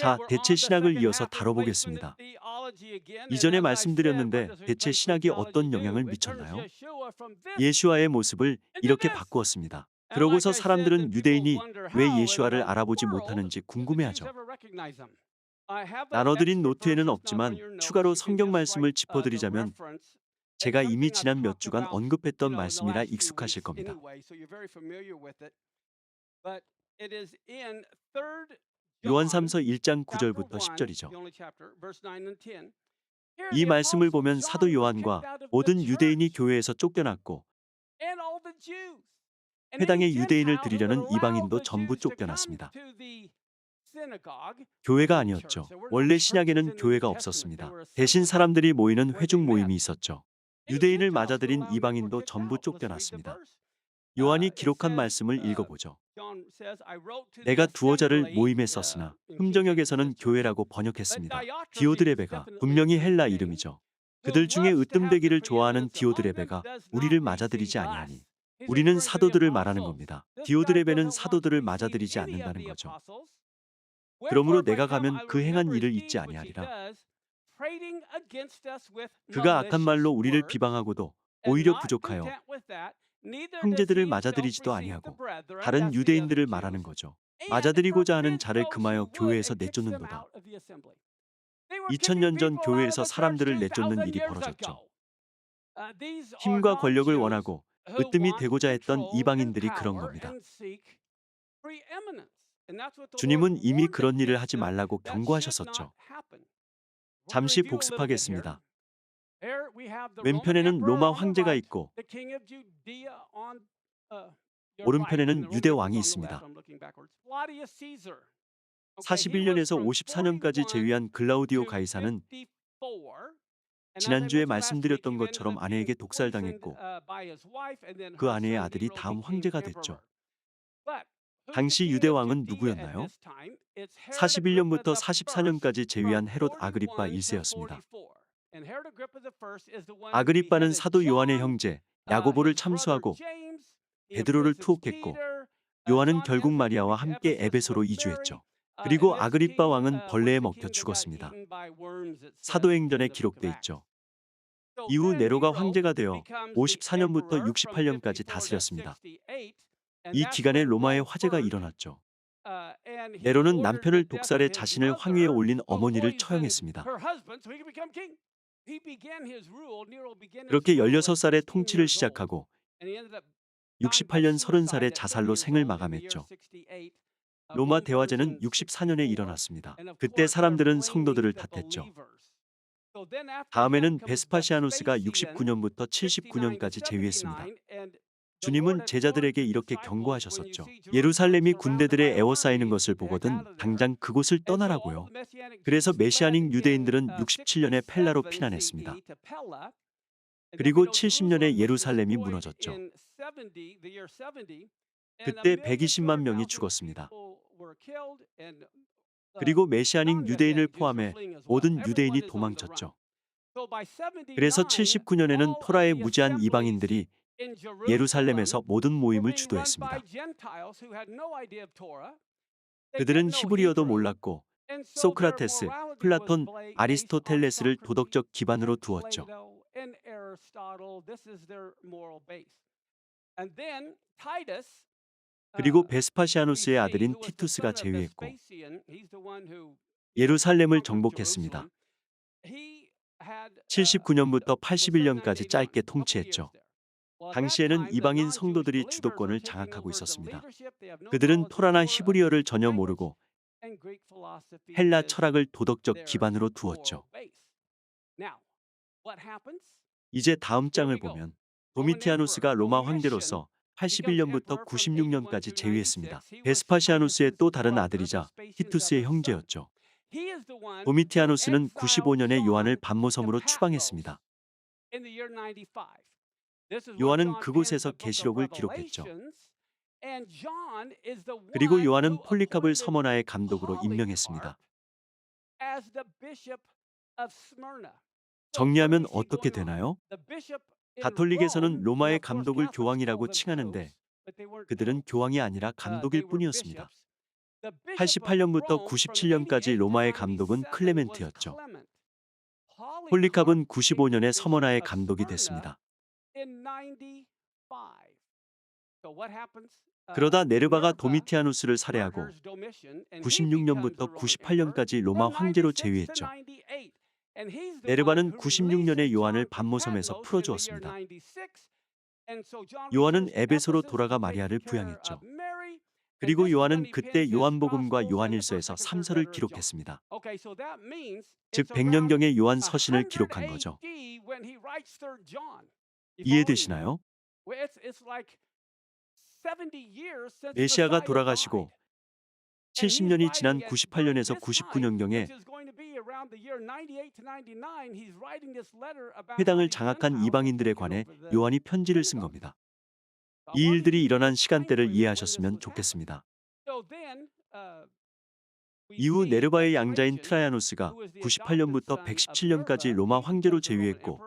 자, 대체 신학을 이어서 다뤄보겠습니다. 이전에 말씀드렸는데 대체 신학이 어떤 영향을 미쳤나요? 예수와의 모습을 이렇게 바꾸었습니다. 그러고서 사람들은 유대인이 왜 예수와를 알아보지 못하는지 궁금해하죠. 나눠드린 노트에는 없지만 추가로 성경 말씀을 짚어드리자면 제가 이미 지난 몇 주간 언급했던 말씀이라 익숙하실 겁니다. 요한 3서 1장 9절부터 10절이죠. 이 말씀을 보면 사도 요한과 모든 유대인이 교회에서 쫓겨났고 회당에 유대인을 드리려는 이방인도 전부 쫓겨났습니다. 교회가 아니었죠. 원래 신약에는 교회가 없었습니다. 대신 사람들이 모이는 회중 모임이 있었죠. 유대인을 맞아들인 이방인도 전부 쫓겨났습니다. 요한이 기록한 말씀을 읽어보죠. 내가 두어 자를 모임에 썼으나 흠정역에서는 교회라고 번역했습니다. 디오드레베가 분명히 헬라 이름이죠. 그들 중에 으뜸되기를 좋아하는 디오드레베가 우리를 맞아들이지 아니하니 우리는 사도들을 말하는 겁니다. 디오드레베는 사도들을 맞아들이지 않는다는 거죠. 그러므로 내가 가면 그 행한 일을 잊지 아니하리라. 그가 악한 말로 우리를 비방하고도 오히려 부족하여 형제들을 맞아들이지도 아니하고 다른 유대인들을 말하는 거죠. 맞아들이고자 하는 자를 금하여 교회에서 내쫓는도다. 2000년 전 교회에서 사람들을 내쫓는 일이 벌어졌죠. 힘과 권력을 원하고 으뜸이 되고자 했던 이방인들이 그런 겁니다. 주님은 이미 그런 일을 하지 말라고 경고하셨었죠. 잠시 복습하겠습니다. 왼편에는 로마 황제가 있고 오른편에는 유대 왕이 있습니다. 41년에서 54년까지 재위한 글라우디오 가이사는 지난주에 말씀드렸던 것처럼 아내에게 독살당했고 그 아내의 아들이 다음 황제가 됐죠. 당시 유대 왕은 누구였나요? 41년부터 44년까지 재위한 헤롯 아그리파 1세였습니다. 아그리파는 사도 요한의 형제 야고보를 참수하고 베드로를 투옥했고 요한은 결국 마리아와 함께 에베소로 이주했죠. 그리고 아그리파 왕은 벌레에 먹혀 죽었습니다. 사도행전에 기록돼 있죠. 이후 네로가 황제가 되어 54년부터 68년까지 다스렸습니다. 이 기간에 로마에 화재가 일어났죠. 네로는 남편을 독살해 자신을 황위에 올린 어머니를 처형했습니다. 그렇게 16살에 통치를 시작하고 68년 30살에 자살로 생을 마감했죠. 로마 대화제는 64년에 일어났습니다. 그때 사람들은 성도들을 탓했죠. 다음에는 베스파시아누스가 69년부터 79년까지 재위했습니다. 주님은 제자들에게 이렇게 경고하셨었죠. 예루살렘이 군대들에 에워싸이는 것을 보거든 당장 그곳을 떠나라고요. 그래서 메시아닉 유대인들은 67년에 펠라로 피난했습니다. 그리고 70년에 예루살렘이 무너졌죠. 그때 120만 명이 죽었습니다. 그리고 메시아닉 유대인을 포함해 모든 유대인이 도망쳤죠. 그래서 79년에는 토라의 무지한 이방인들이 예루살렘에서 모든 모임을 주도했습니다. 그들은 히브리어도 몰랐고 소크라테스, 플라톤, 아리스토텔레스를 도덕적 기반으로 두었죠. 그리고 베스파시아누스의 아들인 티투스가 재위했고 예루살렘을 정복했습니다. 79년부터 81년까지 짧게 통치했죠. 당시에는 이방인 성도들이 주도권을 장악하고 있었습니다. 그들은 토라나 히브리어를 전혀 모르고 헬라 철학을 도덕적 기반으로 두었죠. 이제 다음 장을 보면 도미티아누스가 로마 황제로서 81년부터 96년까지 재위했습니다. 베스파시아누스의 또 다른 아들이자 티투스의 형제였죠. 도미티아누스는 95년에 요한을 반모섬으로 추방했습니다. 요한은 그곳에서 계시록을 기록했죠. 그리고 요한은 폴리캅을 서머나의 감독으로 임명했습니다. 정리하면 어떻게 되나요? 가톨릭에서는 로마의 감독을 교황이라고 칭하는데 그들은 교황이 아니라 감독일 뿐이었습니다. 88년부터 97년까지 로마의 감독은 클레멘트였죠. 폴리캅은 95년에 서머나의 감독이 됐습니다. 그러다 네르바가 도미티아누스를 살해하고 96년부터 98년까지 로마 황제로 재위했죠. 네르바는 96년에 요한을 반모섬에서 풀어주었습니다. 요한은 에베소로 돌아가 마리아를 부양했죠. 그리고 요한은 그때 요한복음과 요한일서에서 3서를 기록했습니다. 즉 100년경의 요한 서신을 기록한 거죠. 이해되시나요? 메시아가 돌아가시고 70년이 지난 98년에서 99년경에 회당을 장악한 이방인들에 관해 요한이 편지를 쓴 겁니다. 이 일들이 일어난 시간대를 이해하셨으면 좋겠습니다. 이후 네르바의 양자인 트라야누스가 98년부터 117년까지 로마 황제로 재위했고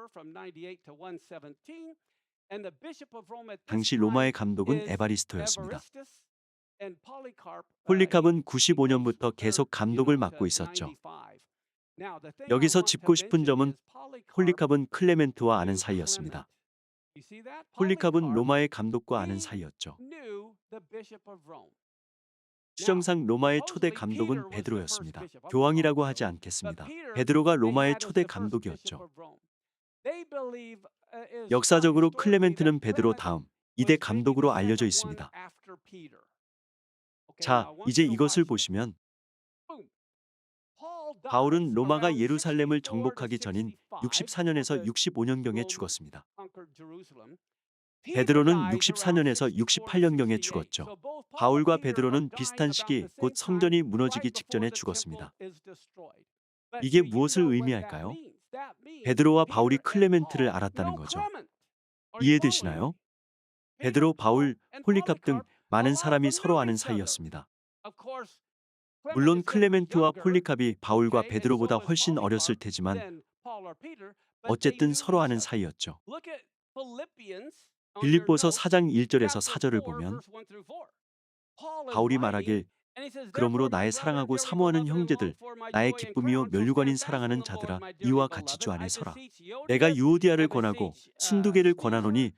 당시 로마의 감독은 에바리스토였습니다. 폴리캅은 95년부터 계속 감독을 맡고 있었죠. 여기서 짚고 싶은 점은 폴리캅은 클레멘트와 아는 사이였습니다. 폴리캅은 로마의 감독과 아는 사이였죠. 추정상 로마의 초대 감독은 베드로였습니다. 교황이라고 하지 않겠습니다. 베드로가 로마의 초대 감독이었죠. 역사적으로 클레멘트는 베드로 다음 2대 감독으로 알려져 있습니다. 자, 이제 이것을 보시면 바울은 로마가 예루살렘을 정복하기 전인 64년에서 65년경에 죽었습니다. 베드로는 64년에서 68년경에 죽었죠. 바울과 베드로는 비슷한 시기, 곧 성전이 무너지기 직전에 죽었습니다. 이게 무엇을 의미할까요? 베드로와 바울이 클레멘트를 알았다는 거죠. 이해되시나요? 베드로, 바울, 폴리캅 등 많은 사람이 서로 아는 사이였습니다. 물론 클레멘트와 폴리캅이 바울과 베드로보다 훨씬 어렸을 테지만 어쨌든 서로 아는 사이였죠. 빌립보서 4장 1절에서 4절을 보면 바울이 말하길 그러므로 나의 사랑하고 사모하는 형제들 나의 기쁨이요 면류관인 사랑하는 자들아 이와 같이 주 안에 서라. 내가 유오디아를 권하고 순두개를 권하노니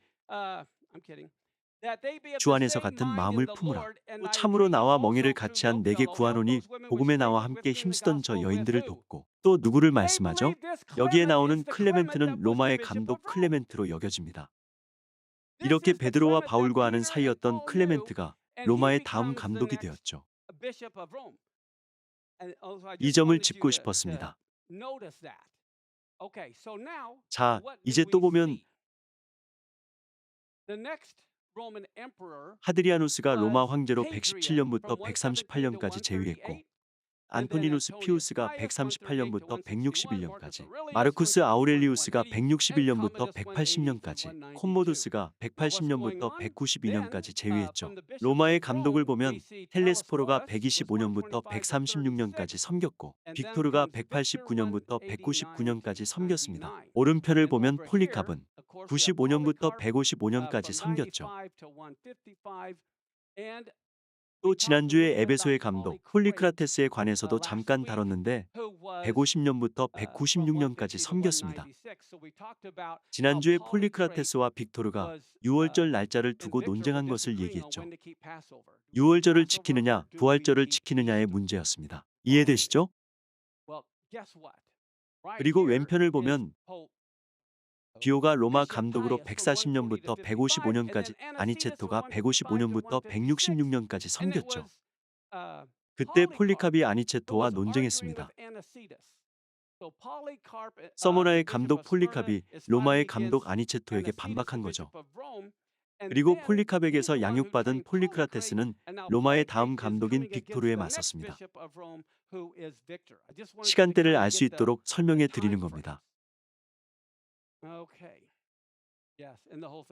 주 안에서 같은 마음을 품으라. 또 참으로 나와 멍에를 같이 한 내게 구하노니 복음에 나와 함께 힘쓰던 저 여인들을 돕고 또 누구를 말씀하죠? 여기에 나오는 클레멘트는 로마의 감독 클레멘트로 여겨집니다. 이렇게 베드로와 바울과 아는 사이였던 클레멘트가 로마의 다음 감독이 되었죠. 이 점을 짚고 싶었습니다. 자, 이제 또 보면 하드리아누스가 로마 황제로 117년부터 138년까지 재위했고 안토니누스 피우스가 138년부터 161년까지, 마르쿠스 아우렐리우스가 161년부터 180년까지, 콤모두스가 180년부터 192년까지 재위했죠. 로마의 감독을 보면 텔레스포로가 125년부터 136년까지 섬겼고 빅토르가 189년부터 199년까지 섬겼습니다. 오른편을 보면 폴리캅은 95년부터 155년까지 섬겼죠. 또 지난주에 에베소의 감독 폴리크라테스에 관해서도 잠깐 다뤘는데 150년부터 196년까지 섬겼습니다. 지난주에 폴리크라테스와 빅토르가 유월절 날짜를 두고 논쟁한 것을 얘기했죠. 유월절을 지키느냐 부활절을 지키느냐의 문제였습니다. 이해되시죠? 그리고 왼편을 보면 비오가 로마 감독으로 140년부터 155년까지, 아니체토가 155년부터 166년까지 섬겼죠. 그때 폴리캅이 아니체토와 논쟁했습니다. 서머나의 감독 폴리캅이 로마의 감독 아니체토에게 반박한 거죠. 그리고 폴리캅에게서 양육받은 폴리크라테스는 로마의 다음 감독인 빅토르에 맞섰습니다. 시간대를 알 수 있도록 설명해 드리는 겁니다.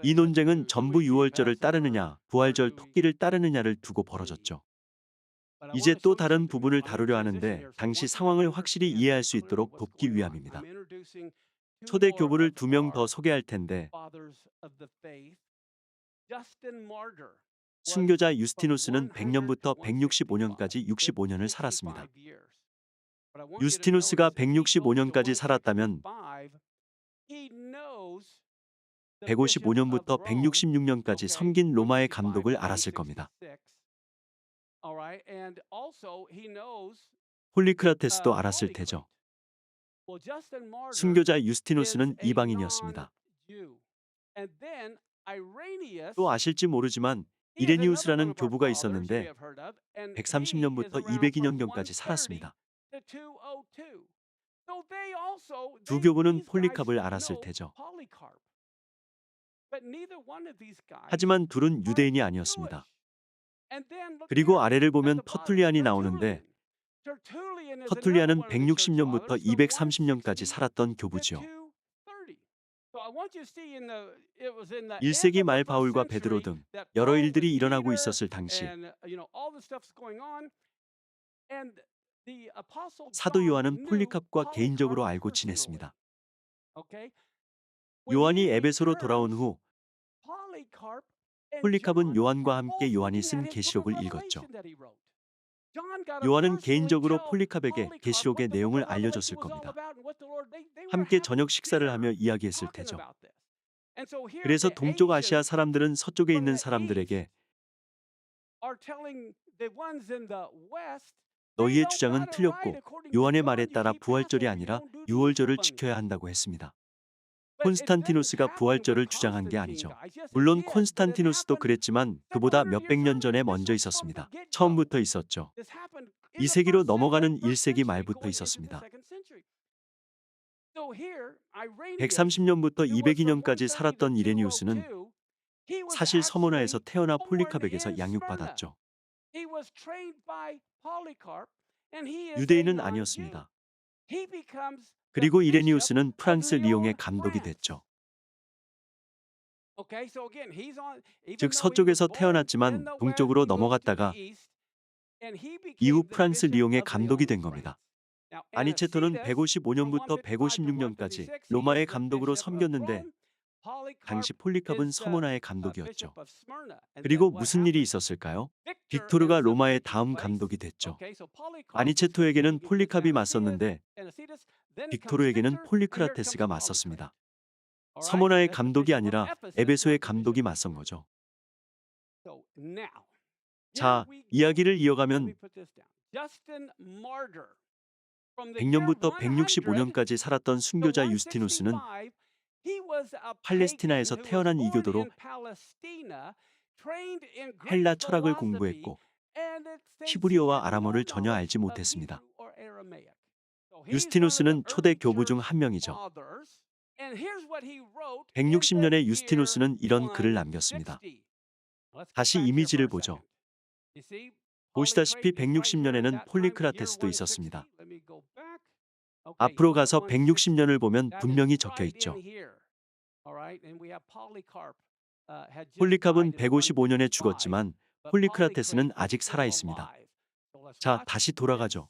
이 논쟁은 전부 유월절을 따르느냐, 부활절 토끼를 따르느냐를 두고 벌어졌죠. 이제 또 다른 부분을 다루려 하는데 당시 상황을 확실히 이해할 수 있도록 돕기 위함입니다. 초대 교부를 2명 더 소개할 텐데 순교자 유스티누스는 100년부터 165년까지 65년을 살았습니다. 유스티누스가 165년까지 살았다면 155년부터 166년까지 섬긴 로마의 감독을 알았을 겁니다. 폴리크라테스도 알았을 테죠. 순교자 유스티누스는 이방인이었습니다. 또 아실지 모르지만 이레니우스라는 교부가 있었는데 130년부터 202년경까지 살았습니다. 두 교부는 폴리캅을 알았을 테죠. 하지만 둘은 유대인이 아니었습니다. 그리고 아래를 보면 터툴리안이 나오는데 터툴리안은 160년부터 230년까지 살았던 교부지요. 1세기 말 바울과 베드로 등 여러 일들이 일어나고 있었을 당시 사도 요한은 폴리캅과 개인적으로 알고 지냈습니다. 요한이 에베소로 돌아온 후 폴리캅은 요한과 함께 요한이 쓴 계시록을 읽었죠. 요한은 개인적으로 폴리캅에게 계시록의 내용을 알려줬을 겁니다. 함께 저녁 식사를 하며 이야기했을 테죠. 그래서 동쪽 아시아 사람들은 서쪽에 있는 사람들에게 너희의 주장은 틀렸고 요한의 말에 따라 부활절이 아니라 유월절을 지켜야 한다고 했습니다. 콘스탄티누스가 부활절을 주장한 게 아니죠. 물론 콘스탄티누스도 그랬지만 그보다 몇백 년 전에 먼저 있었습니다. 처음부터 있었죠. 2세기로 넘어가는 1세기 말부터 있었습니다. 130년부터 202년까지 살았던 이레니우스는 사실 서모나에서 태어나 폴리캅에게서 양육받았죠. 유대인은 아니었습니다. 그리고 이레니우스는 프랑스 리옹의 감독이 됐죠. 즉 서쪽에서 태어났지만 동쪽으로 넘어갔다가 이후 프랑스 리옹의 감독이 된 겁니다. 아니체토는 155년부터 156년까지 로마의 감독으로 섬겼는데 당시 폴리캅은 서모나의 감독이었죠. 그리고 무슨 일이 있었을까요? 빅토르가 로마의 다음 감독이 됐죠. 아니체토에게는 폴리캅이 맞섰는데 빅토르에게는 폴리크라테스가 맞섰습니다. 서모나의 감독이 아니라 에베소의 감독이 맞선 거죠. 자, 이야기를 이어가면 100년부터 165년까지 살았던 순교자 유스티누스는 팔레스티나에서 태어난 이교도로 헬라 철학을 공부했고 히브리어와 아람어를 전혀 알지 못했습니다. 유스티누스는 초대 교부 중 한 명이죠. 160년에 유스티누스는 이런 글을 남겼습니다. 다시 이미지를 보죠. 보시다시피 160년에는 폴리크라테스도 있었습니다. 앞으로 가서 160년을 보면 분명히 적혀 있죠. 폴리캅은 155년에 죽었지만 폴리크라테스는 아직 살아 있습니다. 자, 다시 돌아가죠.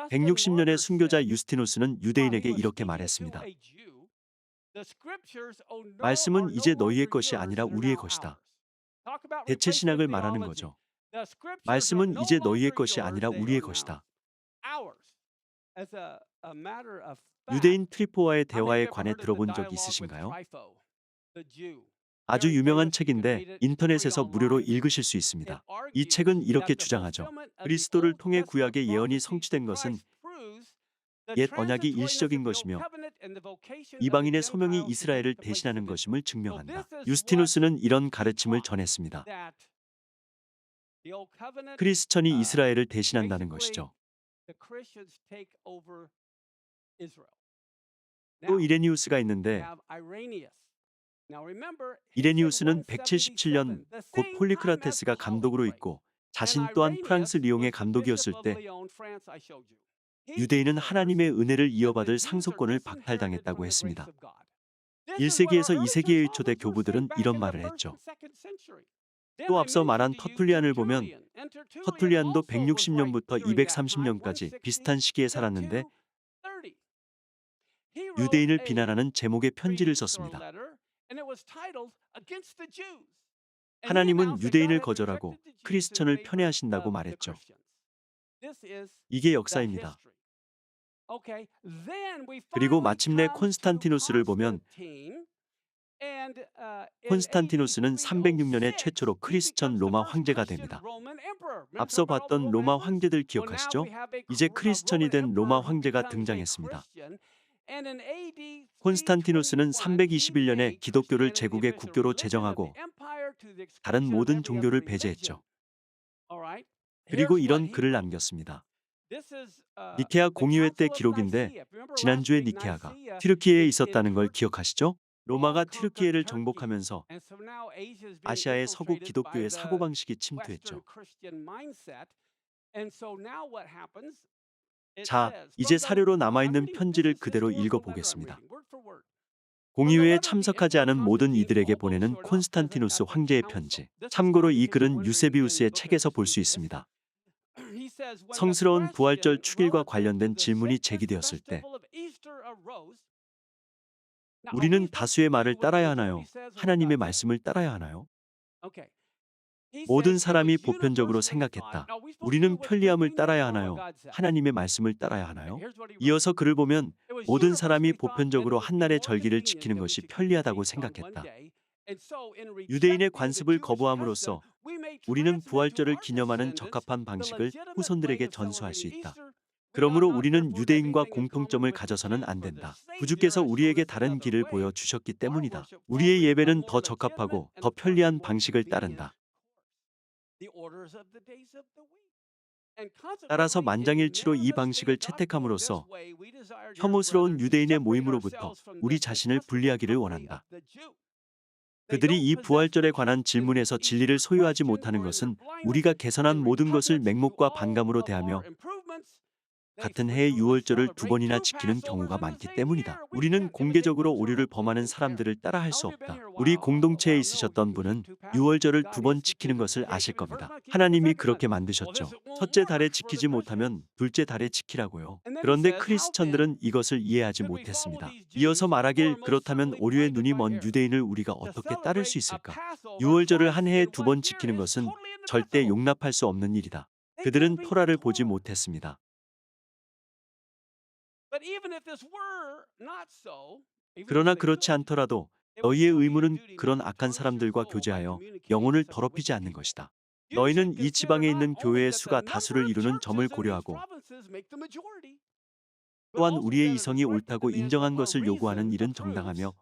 160년의 순교자 유스티누스는 유대인에게 이렇게 말했습니다. 말씀은 이제 너희의 것이 아니라 우리의 것이다. 대체 신학을 말하는 거죠. 말씀은 이제 너희의 것이 아니라 우리의 것이다. 유대인 트리포와의 대화에 관해 들어본 적 있으신가요? 아주 유명한 책인데 인터넷에서 무료로 읽으실 수 있습니다. 이 책은 이렇게 주장하죠. 그리스도를 통해 구약의 예언이 성취된 것은 옛 언약이 일시적인 것이며 이방인의 소명이 이스라엘을 대신하는 것임을 증명한다. 유스티누스는 이런 가르침을 전했습니다. 크리스천이 이스라엘을 대신한다는 것이죠. 또 이레니우스가 있는데 이레니우스는 177년 곧 폴리크라테스가 감독으로 있고 자신 또한 프랑스 리옹의 감독이었을 때 유대인은 하나님의 은혜를 이어받을 상속권을 박탈당했다고 했습니다. 1세기에서 2세기의 초대 교부들은 이런 말을 했죠. 또 앞서 말한 터툴리안을 보면 터툴리안도 160년부터 230년까지 비슷한 시기에 살았는데 유대인을 비난하는 제목의 편지를 썼습니다. 하나님은 유대인을 거절하고 크리스천을 편애하신다고 말했죠. 이게 역사입니다. 그리고 마침내 콘스탄티누스를 보면 콘스탄티누스는 306년에 최초로 크리스천 로마 황제가 됩니다. 앞서 봤던 로마 황제들 기억하시죠? 이제 크리스천이 된 로마 황제가 등장했습니다. 콘스탄티누스는 321년에 기독교를 제국의 국교로 제정하고 다른 모든 종교를 배제했죠. 그리고 이런 글을 남겼습니다. 니케아 공의회 때 기록인데 지난주에 니케아가 튀르키예에 있었다는 걸 기억하시죠? 로마가 튀르키예를 정복하면서 아시아의 서구 기독교의 사고방식이 침투했죠. 자, 이제 사료로 남아있는 편지를 그대로 읽어보겠습니다. 공의회에 참석하지 않은 모든 이들에게 보내는 콘스탄티누스 황제의 편지. 참고로 이 글은 유세비우스의 책에서 볼 수 있습니다. 성스러운 부활절 축일과 관련된 질문이 제기되었을 때 우리는 다수의 말을 따라야 하나요? 하나님의 말씀을 따라야 하나요? 모든 사람이 보편적으로 생각했다. 우리는 편리함을 따라야 하나요? 하나님의 말씀을 따라야 하나요? 이어서 글을 보면 모든 사람이 보편적으로 한날의 절기를 지키는 것이 편리하다고 생각했다. 유대인의 관습을 거부함으로써 우리는 부활절을 기념하는 적합한 방식을 후손들에게 전수할 수 있다. 그러므로 우리는 유대인과 공통점을 가져서는 안 된다. 구주께서 우리에게 다른 길을 보여주셨기 때문이다. 우리의 예배는 더 적합하고 더 편리한 방식을 따른다. 따라서 만장일치로 이 방식을 채택함으로써 혐오스러운 유대인의 모임으로부터 우리 자신을 분리하기를 원한다. 그들이 이 부활절에 관한 질문에서 진리를 소유하지 못하는 것은 우리가 개선한 모든 것을 맹목과 반감으로 대하며 같은 해의 유월절을 2번이나 지키는 경우가 많기 때문이다. 우리는 공개적으로 오류를 범하는 사람들을 따라할 수 없다. 우리 공동체에 있으셨던 분은 유월절을 2번 지키는 것을 아실 겁니다. 하나님이 그렇게 만드셨죠. 첫째 달에 지키지 못하면 둘째 달에 지키라고요. 그런데 크리스천들은 이것을 이해하지 못했습니다. 이어서 말하길 그렇다면 오류의 눈이 먼 유대인을 우리가 어떻게 따를 수 있을까? 유월절을 한 해에 2번 지키는 것은 절대 용납할 수 없는 일이다. 그들은 토라를 보지 못했습니다. 그러나 그렇지 않더라도 너희의 의무는 그런 악한 사람들과 교제하여 영혼을 더럽히지 않는 것이다. 너희는 이 지방에 있는 교회의 수가 다수를 이루는 점을 고려하고 또한 우리의 이성이 옳다고 인정한 것을 요구하는 일은 정당하며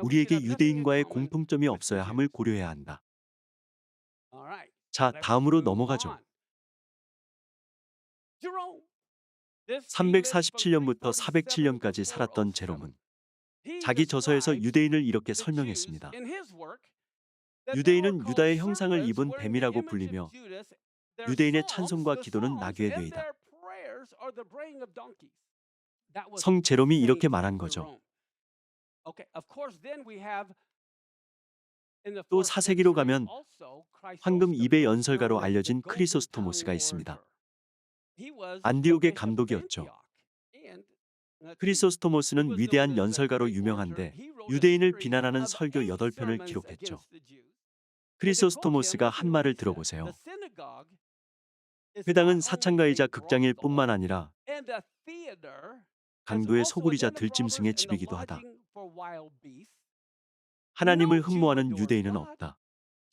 우리에게 유대인과의 공통점이 없어야 함을 고려해야 한다. 자, 다음으로 넘어가죠. 347년부터 407년까지 살았던 제롬은 자기 저서에서 유대인을 이렇게 설명했습니다. 유대인은 유다의 형상을 입은 뱀이라고 불리며 유대인의 찬송과 기도는 나귀의 뇌이다. 성 제롬이 이렇게 말한 거죠. 또 4세기로 가면 황금 2배 연설가로 알려진 크리소스토모스가 있습니다. 안디옥의 감독이었죠. 크리소스토모스는 위대한 연설가로 유명한데 유대인을 비난하는 설교 8편을 기록했죠. 크리소스토모스가 한 말을 들어보세요. 회당은 사창가이자 극장일 뿐만 아니라 강도의 소굴이자 들짐승의 집이기도 하다. 하나님을 흠모하는 유대인은 없다.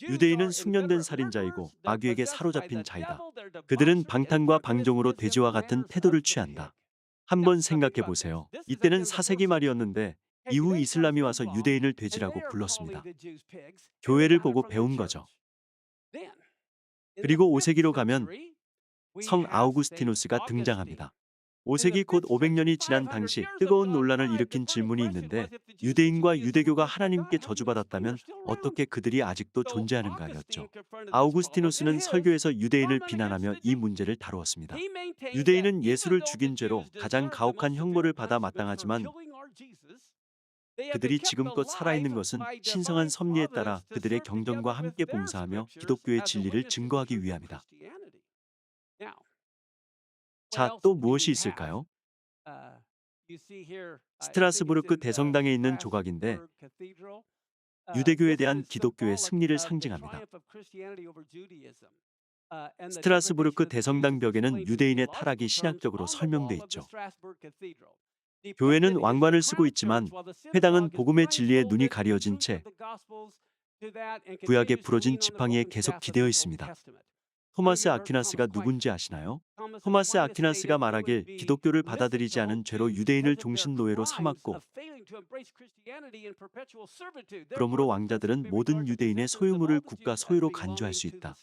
유대인은 숙련된 살인자이고 마귀에게 사로잡힌 자이다. 그들은 방탕과 방종으로 돼지와 같은 태도를 취한다. 한번 생각해 보세요. 이때는 4세기 말이었는데 이후 이슬람이 와서 유대인을 돼지라고 불렀습니다. 교회를 보고 배운 거죠. 그리고 5세기로 가면 성 아우구스티누스가 등장합니다. 5세기 곧 500년이 지난 당시 뜨거운 논란을 일으킨 질문이 있는데 유대인과 유대교가 하나님께 저주받았다면 어떻게 그들이 아직도 존재하는가였죠. 아우구스티누스는 설교에서 유대인을 비난하며 이 문제를 다루었습니다. 유대인은 예수를 죽인 죄로 가장 가혹한 형벌을 받아 마땅하지만 그들이 지금껏 살아있는 것은 신성한 섭리에 따라 그들의 경전과 함께 봉사하며 기독교의 진리를 증거하기 위함이다. 자, 또 무엇이 있을까요? 스트라스부르크 대성당에 있는 조각인데 유대교에 대한 기독교의 승리를 상징합니다. 스트라스부르크 대성당 벽에는 유대인의 타락이 신학적으로 설명돼 있죠. 교회는 왕관을 쓰고 있지만 회당은 복음의 진리에 눈이 가려진 채 구약에 부러진 지팡이에 계속 기대어 있습니다. 토마스 아퀴나스가 누군지 아시나요? 토마스 아퀴나스가 말하길 기독교를 받아들이지 않은 죄로 유대인을 종신 노예로 삼았고, 그러므로 왕자들은 모든 유대인의 소유물을 국가 소유로 간주할 수 있다.